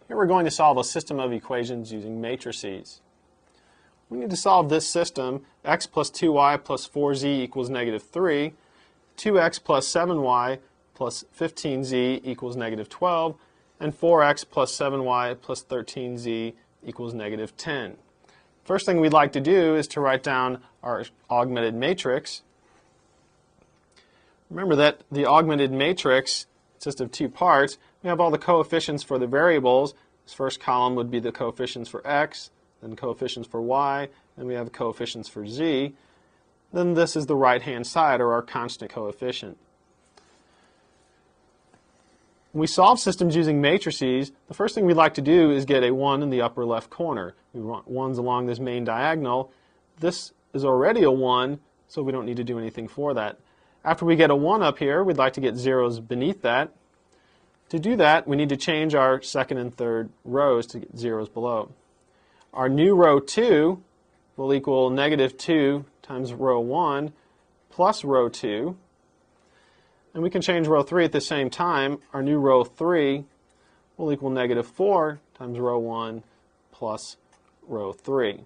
Here we're going to solve a system of equations using matrices. We need to solve this system: x plus 2y plus 4z equals negative 3, 2x plus 7y plus 15z equals negative 12, and 4x plus 7y plus 13z equals negative 10. First thing we'd like to do is to write down our augmented matrix. Remember that the augmented matrix consists of two parts. We have all the coefficients for the variables. This first column would be the coefficients for x, then coefficients for y, and we have coefficients for z. Then this is the right-hand side, or our constant coefficient. When we solve systems using matrices, the first thing we'd like to do is get a 1 in the upper left corner. We want 1s along this main diagonal. This is already a 1, so we don't need to do anything for that. After we get a 1 up here, we'd like to get zeros beneath that. To do that, we need to change our second and third rows to get zeros below. Our new row 2 will equal negative 2 times row 1 plus row 2. And we can change row 3 at the same time. Our new row 3 will equal negative 4 times row 1 plus row 3.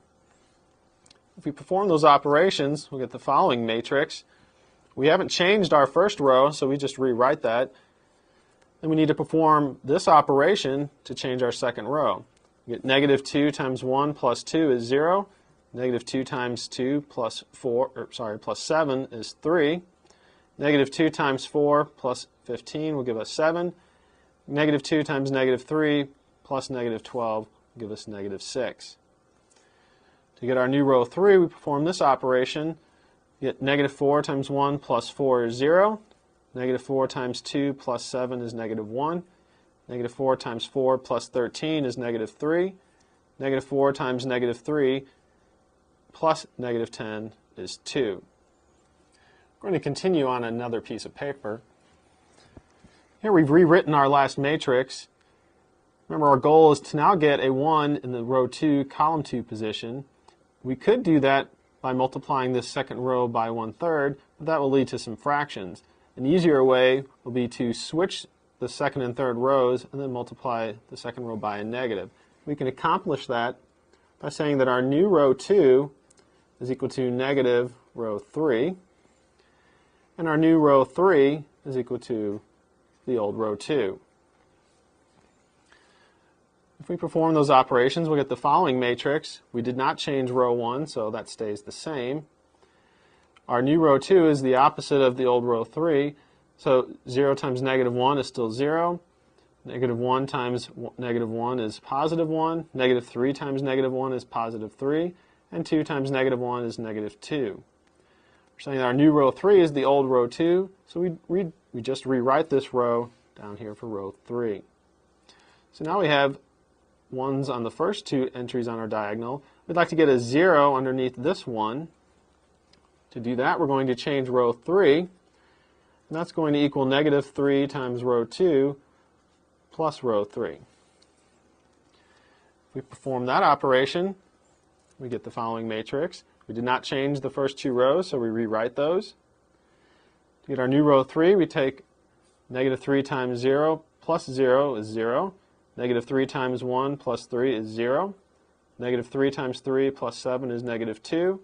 If we perform those operations, we'll get the following matrix. We haven't changed our first row, so we just rewrite that. Then we need to perform this operation to change our second row. We get negative 2 times 1 plus 2 is 0. Negative 2 times 2 plus 7 is 3. Negative 2 times 4 plus 15 will give us 7. Negative 2 times negative 3 plus negative 12 will give us negative 6. To get our new row 3, we perform this operation. We get negative 4 times 1 plus 4 is 0. Negative 4 times 2 plus 7 is negative 1. Negative 4 times 4 plus 13 is negative 3. Negative 4 times negative 3 plus negative 10 is 2. We're going to continue on another piece of paper. Here we've rewritten our last matrix. Remember, our goal is to now get a 1 in the row 2, column 2 position. We could do that by multiplying this second row by 1/3, but that will lead to some fractions. An easier way will be to switch the second and third rows and then multiply the second row by a negative. We can accomplish that by saying that our new row 2 is equal to negative row 3, and our new row 3 is equal to the old row 2. If we perform those operations, we'll get the following matrix. We did not change row 1, so that stays the same. Our new row 2 is the opposite of the old row 3, so 0 times negative 1 is still 0. Negative 1 times negative 1 is positive 1. Negative 3 times negative 1 is positive 3. And 2 times negative 1 is negative 2. We're saying that our new row 3 is the old row 2, so we just rewrite this row down here for row 3. So now we have 1s on the first two entries on our diagonal. We'd like to get a 0 underneath this one. To do that, we're going to change row 3, and that's going to equal negative 3 times row 2 plus row 3. If we perform that operation, we get the following matrix. We did not change the first two rows, so we rewrite those. To get our new row 3, we take negative 3 times 0 plus 0 is 0. Negative 3 times 1 plus 3 is 0. Negative 3 times 3 plus 7 is negative 2.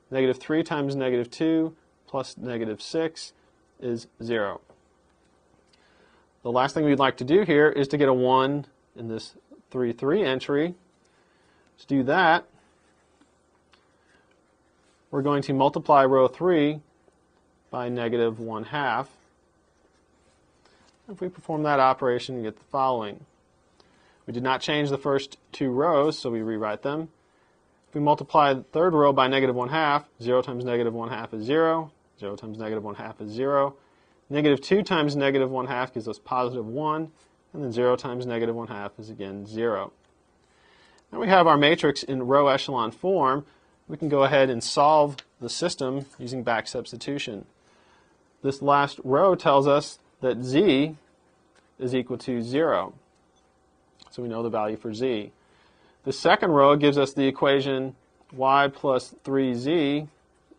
Negative 3 times negative 2 plus negative 6 is 0. The last thing we'd like to do here is to get a 1 in this 3, entry. To do that, we're going to multiply row 3 by negative 1/2. If we perform that operation, we get the following. We did not change the first two rows, so we rewrite them. If we multiply the third row by negative 1/2, 0 times negative 1/2 is 0. 0 times negative 1/2 is 0. Negative 2 times negative 1/2 gives us positive 1. And then 0 times negative 1/2 is again 0. Now we have our matrix in row echelon form. We can go ahead and solve the system using back substitution. This last row tells us that z is equal to 0. So we know the value for z. The second row gives us the equation y plus 3z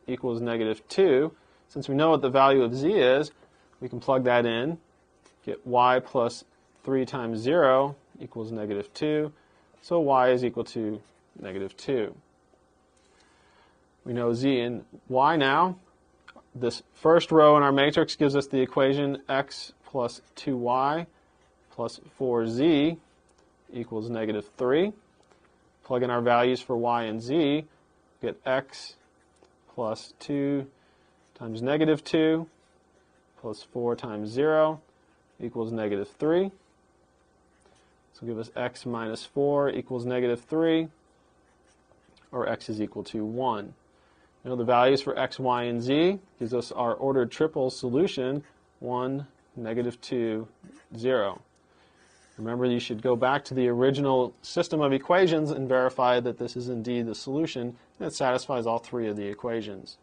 equals negative 2. Since we know what the value of z is, we can plug that in, get y plus 3 times 0 equals negative 2. So y is equal to negative 2. We know z and y now. This first row in our matrix gives us the equation x plus 2y plus 4z equals negative 3. Plug in our values for y and z. Get x plus 2 times negative 2 plus 4 times 0 equals negative 3. So give us x minus 4 equals negative 3, or x is equal to 1. You know the values for x, y, and z gives us our ordered triple solution, 1, negative 2, 0. Remember, you should go back to the original system of equations and verify that this is indeed the solution and it satisfies all three of the equations.